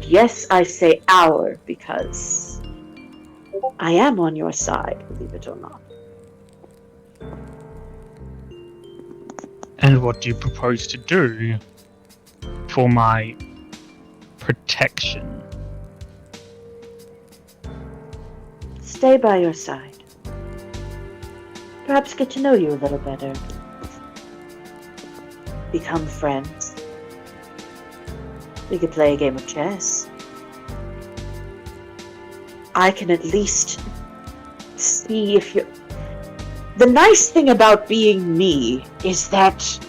yes, I say our, because I am on your side, believe it or not. And what do you propose to do for my protection? Stay by your side. Perhaps get to know you a little better. Become friends. We could play a game of chess. I can at least see if you're... The nice thing about being me is that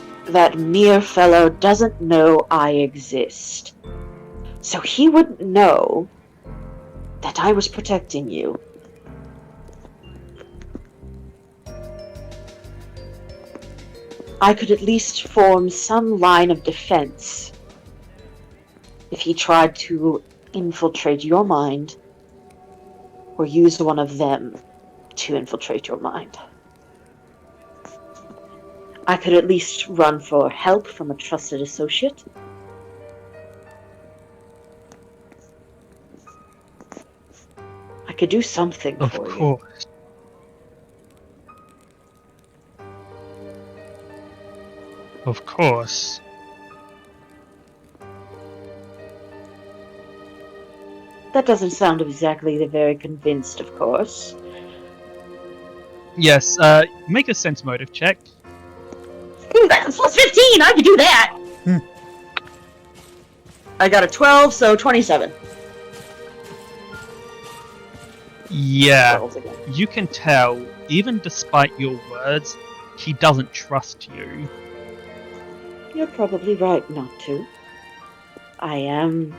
mere fellow doesn't know I exist. So he wouldn't know that I was protecting you. I could at least form some line of defense if he tried to infiltrate your mind or use one of them to infiltrate your mind. I could at least run for help from a trusted associate. I could do something for you. Of course. Of course. That doesn't sound exactly very convinced, of course. Yes, make a sense motive check. That's plus 15! I could do that! I got a 12, so 27. Yeah, you can tell, even despite your words, he doesn't trust you. You're probably right not to. I am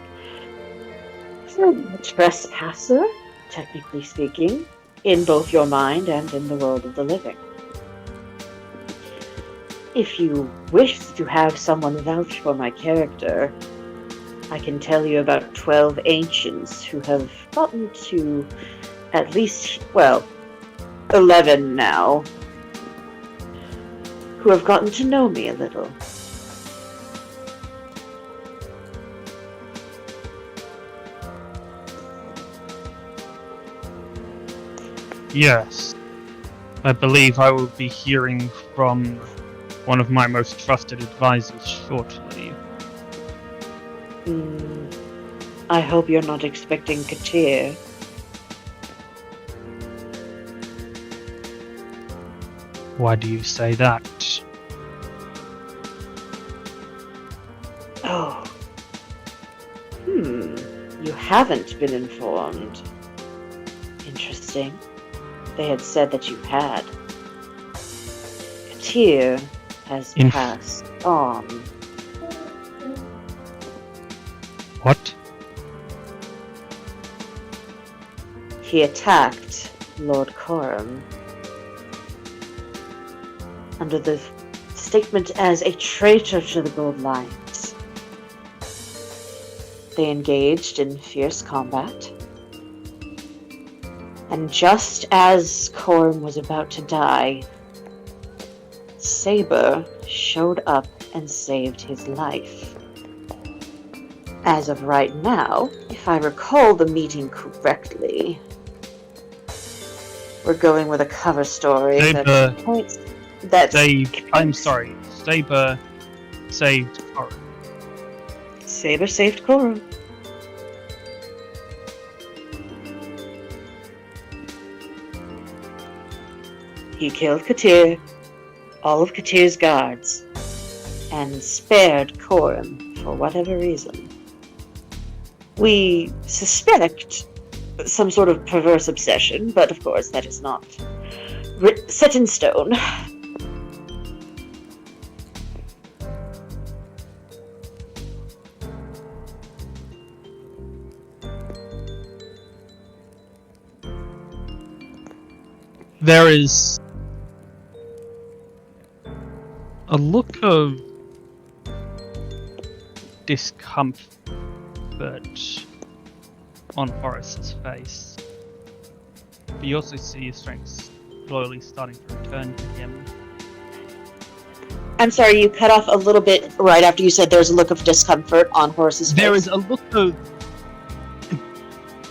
a trespasser, technically speaking, in both your mind and in the world of the living. If you wish to have someone vouch for my character, I can tell you about 12 ancients who have gotten to at least, 11 now, who have gotten to know me a little. Yes. I believe I will be hearing from one of my most trusted advisors shortly. I hope you're not expecting Katir. Why do you say that? Oh. You haven't been informed. Interesting. They had said that you had. Katir has passed on. What? He attacked Lord Korim under the statement as a traitor to the Gold Lions. They engaged in fierce combat, and just as Korim was about to die, Saber showed up and saved his life. As of right now, if I recall the meeting correctly, we're going with a cover story that points that Saber saved Korim. Saber saved Korim. He killed Katir, all of Katir's guards, and spared Korim for whatever reason. We suspect some sort of perverse obsession, but of course that is not set in stone. There is a look of discomfort on Horus's face. But you also see his strength slowly starting to return to him. I'm sorry, you cut off a little bit right after you said there's a look of discomfort on Horus's face. There is a look of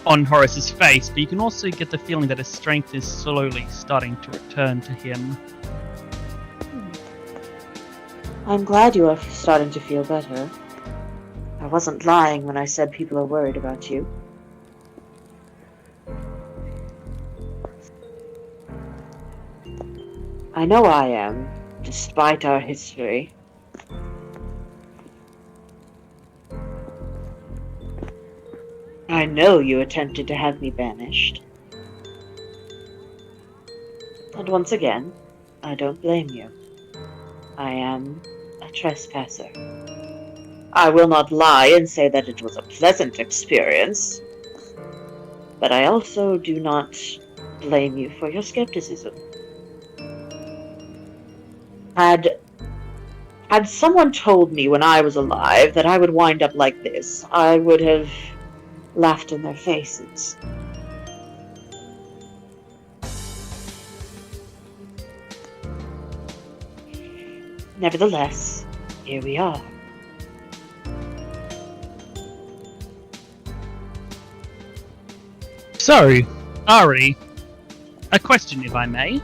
on Horus's face, but you can also get the feeling that his strength is slowly starting to return to him. I'm glad you are starting to feel better. I wasn't lying when I said people are worried about you. I know I am, despite our history. I know you attempted to have me banished. And once again, I don't blame you. I am a trespasser. I will not lie and say that it was a pleasant experience, but I also do not blame you for your skepticism. Had someone told me when I was alive that I would wind up like this, I would have laughed in their faces. Nevertheless, here we are. So, Ari, a question if I may.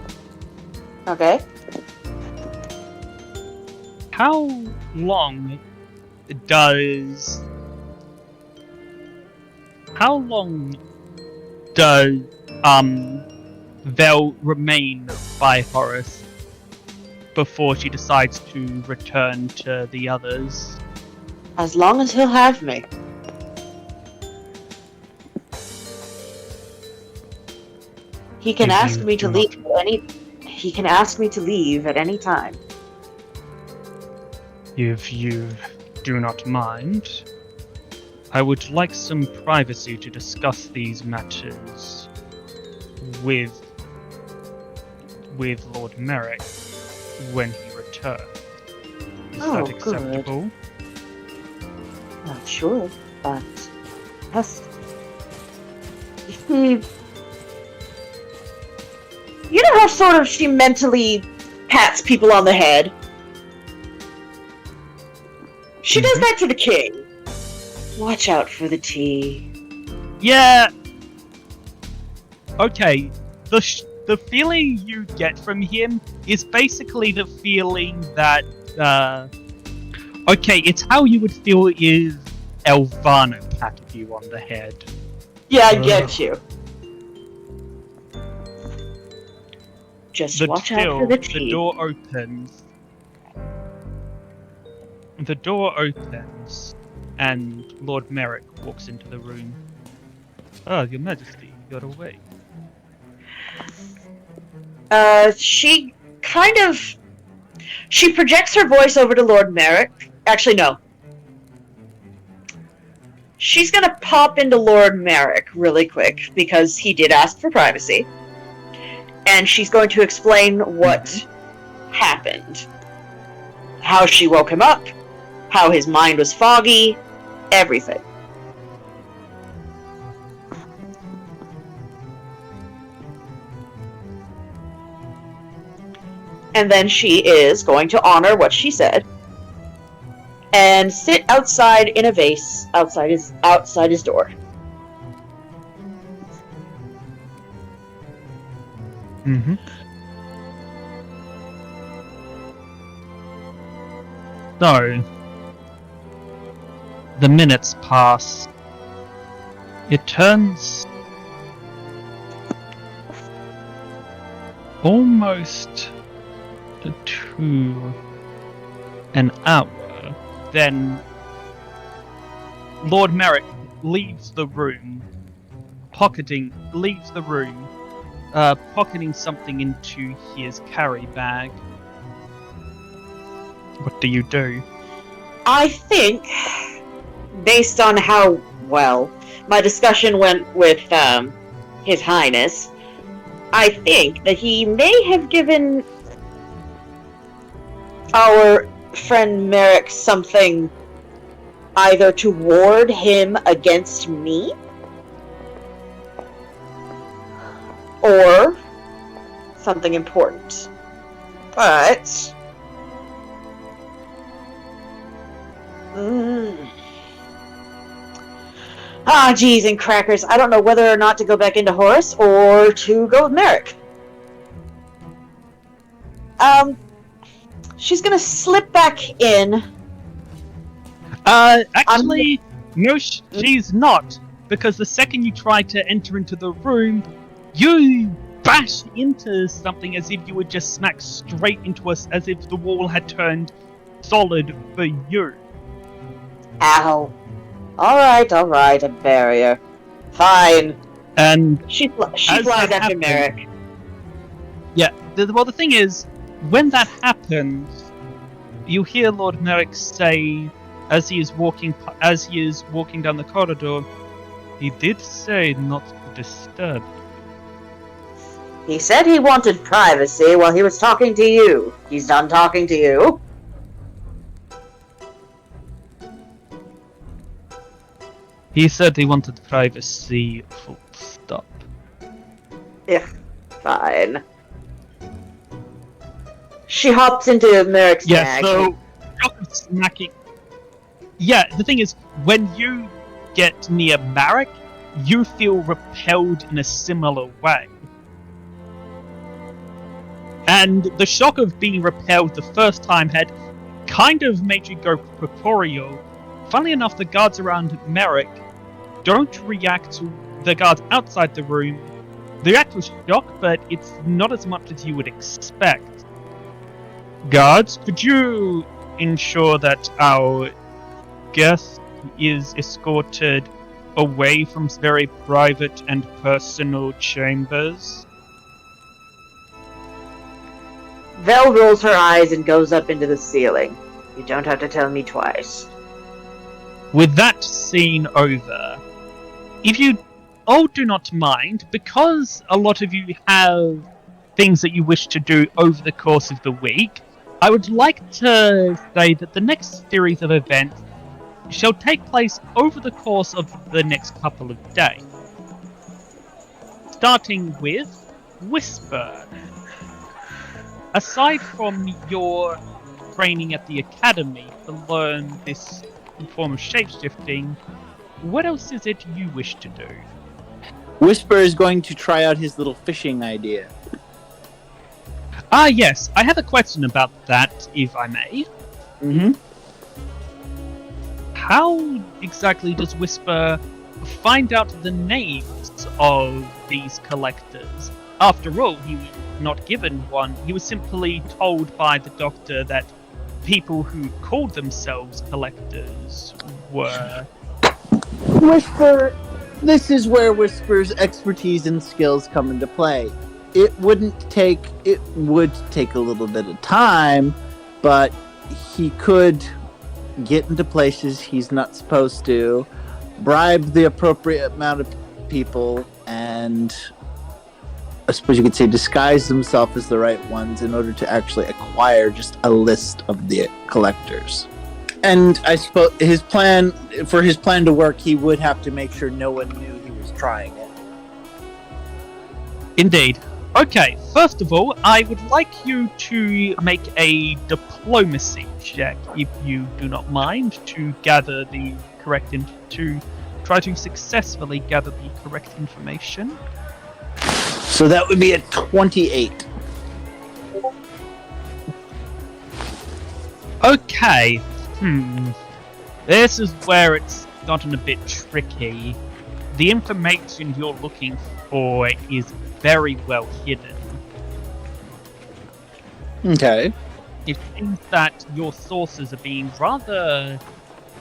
Okay. How long does Vell remain by Horus before she decides to return to the others? As long as he'll have me. He can ask me to leave at any time. If you do not mind, I would like some privacy to discuss these matters with Lord Merrick when he returns. Is that acceptable? Good. Not sure, but yes. You know how sort of she mentally pats people on the head? She does that to the king. Watch out for the tea. Yeah. Okay. The feeling you get from him is basically the feeling that okay, it's how you would feel if Elvano patted you on the head. Yeah, I get you. Just watch out for the tea. The door opens. The door opens, and Lord Merrick walks into the room. Oh, Your Majesty, you got away. She projects her voice over to Lord Merrick. Actually, no. She's gonna pop into Lord Merrick really quick, because he did ask for privacy. And she's going to explain what happened. How she woke him up, how his mind was foggy, everything. And then she is going to honor what she said and sit outside in a vase outside his door. Mm-hmm. So, the minutes pass. It turns almost to an hour. Then Lord Merrick leaves the room, pocketing something into his carry bag. What do you do? I think, based on how well my discussion went with His Highness, I think that he may have given our friend Merrick something either to ward him against me, or something important. But Ah, geez, and crackers. I don't know whether or not to go back into Horus or to go with Merrick. She's gonna slip back in. Actually, no, she's not. Because the second you try to enter into the room, you bash into something as if you would just smack straight into us, as if the wall had turned solid for you. Ow. Alright, a barrier. Fine. And She flies after Merrick. Yeah, well, the thing is, when that happens, you hear Lord Merrick say, as he is walking down the corridor, he did say not to disturb. He said he wanted privacy while he was talking to you. He's done talking to you. He said he wanted privacy, full stop. Yeah, fine. She hops into Merrick's bag. So, smacking. Yeah, the thing is, when you get near Merrick, you feel repelled in a similar way. And the shock of being repelled the first time had kind of made you go corporeal. Funnily enough, the guards around Merrick don't react to the guards outside the room. They react with shock, but it's not as much as you would expect. Guards, could you ensure that our guest is escorted away from very private and personal chambers? Vell rolls her eyes and goes up into the ceiling. You don't have to tell me twice. With that scene over, if you all do not mind, because a lot of you have things that you wish to do over the course of the week, I would like to say that the next series of events shall take place over the course of the next couple of days. Starting with Whisper. Aside from your training at the academy to learn this form of shapeshifting, what else is it you wish to do? Whisper is going to try out his little fishing idea. Ah, yes. I have a question about that, if I may. Mm-hmm. How exactly does Whisper find out the names of these collectors? After all, he was not given one. He was simply told by the doctor that people who called themselves collectors were... Whisper, this is where Whisper's expertise and skills come into play. It would take a little bit of time, but he could get into places he's not supposed to, bribe the appropriate amount of people, and I suppose you could say disguise himself as the right ones in order to actually acquire just a list of the collectors. And I suppose his plan to work, he would have to make sure no one knew he was trying it. Indeed. Okay, first of all, I would like you to make a diplomacy check, if you do not mind, to gather the correct to try to successfully gather the correct information. So that would be a 28. Okay. This is where it's gotten a bit tricky. The information you're looking for is very well hidden. Okay. It seems that your sources are being rather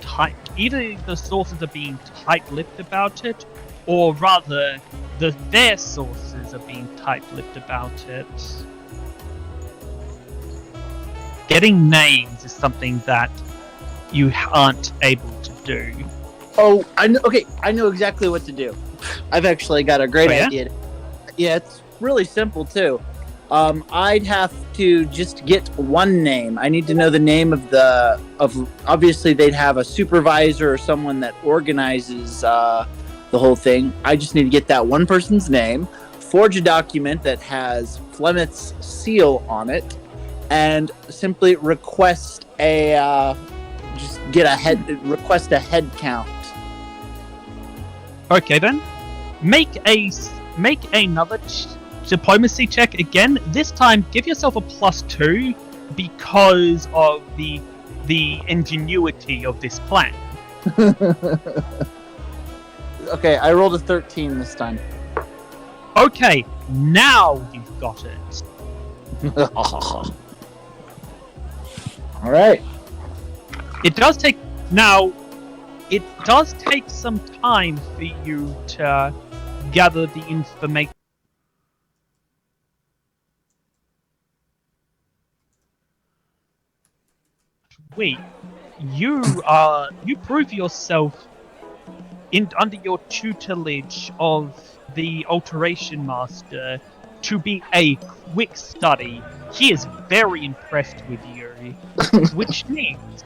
tight. Either the sources are being tight-lipped about it, or rather, their sources are being tight-lipped about it. Getting names is something that you aren't able to do. Oh, I know exactly what to do. I've actually got a great idea. Yeah, it's really simple too. I'd have to just get one name. I need to know the name of obviously they'd have a supervisor or someone that organizes the whole thing. I just need to get that one person's name, forge a document that has Flemeth's seal on it, and simply request request a head count. Okay then. Make another diplomacy check again. This time, give yourself a +2 because of the ingenuity of this plan. Okay, I rolled a 13 this time. Okay, now you've got it. All right. It does take some time for you to gather the information. Wait, you prove yourself under your tutelage of the Alteration Master to be a quick study. He is very impressed with you, which means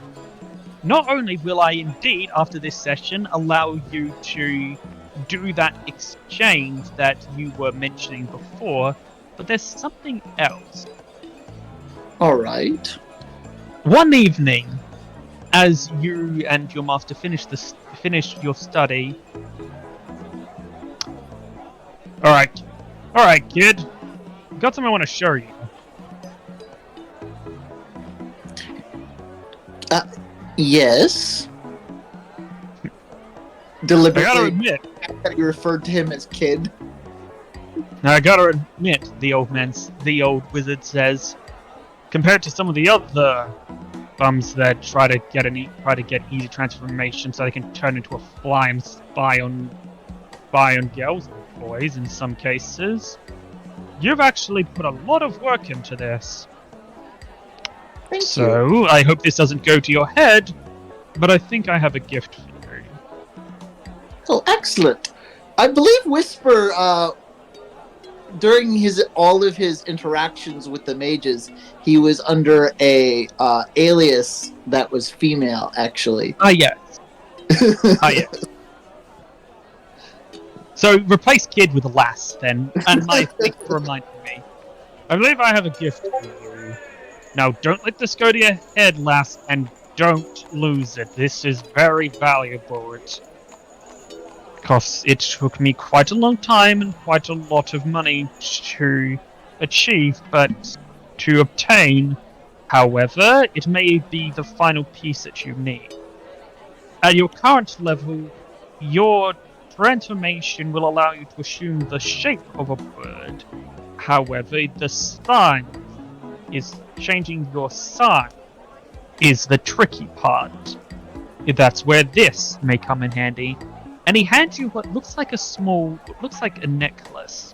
not only will I indeed, after this session, allow you to do that exchange that you were mentioning before, but there's something else. All right. One evening, as you and your master finish your study. All right, kid. Got something I want to show you. Yes. I Deliberately, gotta admit, that you referred to him as kid. the old wizard says, compared to some of the other bums that try to get easy transformation so they can turn into a fly and spy on girls and boys in some cases, you've actually put a lot of work into this. Thank you. So, I hope this doesn't go to your head, but I think I have a gift for you. Oh, excellent. I believe Whisper, during all of his interactions with the mages, he was under a alias that was female, actually. Ah, yes. Yes. So, replace kid with lass, then, and thanks for reminding me. I believe I have a gift for you. Now, don't let this go to your head, lass, and don't lose it. This is very valuable. Because it took me quite a long time and quite a lot of money to achieve, but to obtain. However, it may be the final piece that you need. At your current level, your transformation will allow you to assume the shape of a bird. However, the sign is changing your sign is the tricky part. That's where this may come in handy. And he hands you what looks like a necklace.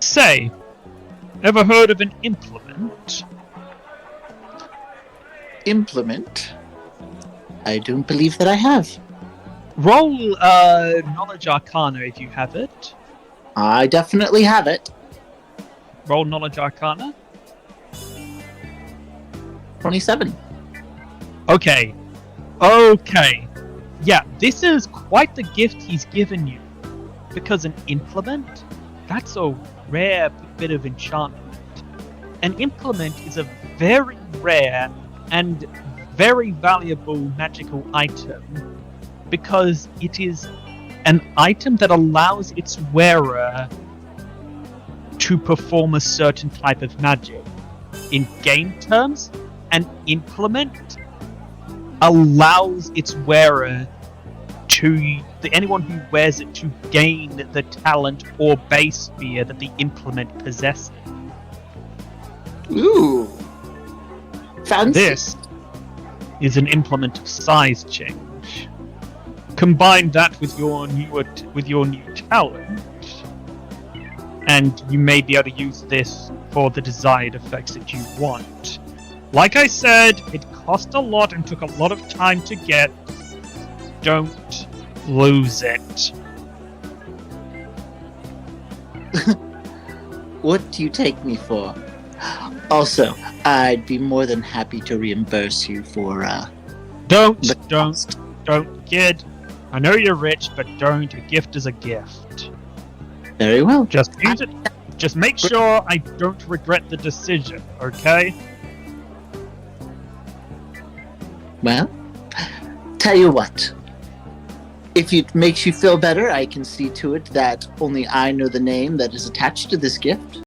Say, ever heard of an implement? Implement? I don't believe that I have. Roll Knowledge Arcana if you have it. I definitely have it. Roll Knowledge Arcana. 27. Okay. Yeah, this is quite the gift he's given you. Because an implement, that's a rare bit of enchantment. An implement is a very rare and very valuable magical item because it is an item that allows its wearer to perform a certain type of magic. In game terms, an implement allows its wearer anyone who wears it to gain the talent or base sphere that the implement possesses. Ooh. Fancy. This is an implement of size change. Combine that with your new talent, and you may be able to use this for the desired effects that you want. Like I said, it cost a lot and took a lot of time to get. Don't lose it. What do you take me for? Also, I'd be more than happy to reimburse you for, Don't, kid. I know you're rich, but don't. A gift is a gift. Very well. Just use it. Just make sure I don't regret the decision, okay? Well, tell you what. If it makes you feel better, I can see to it that only I know the name that is attached to this gift.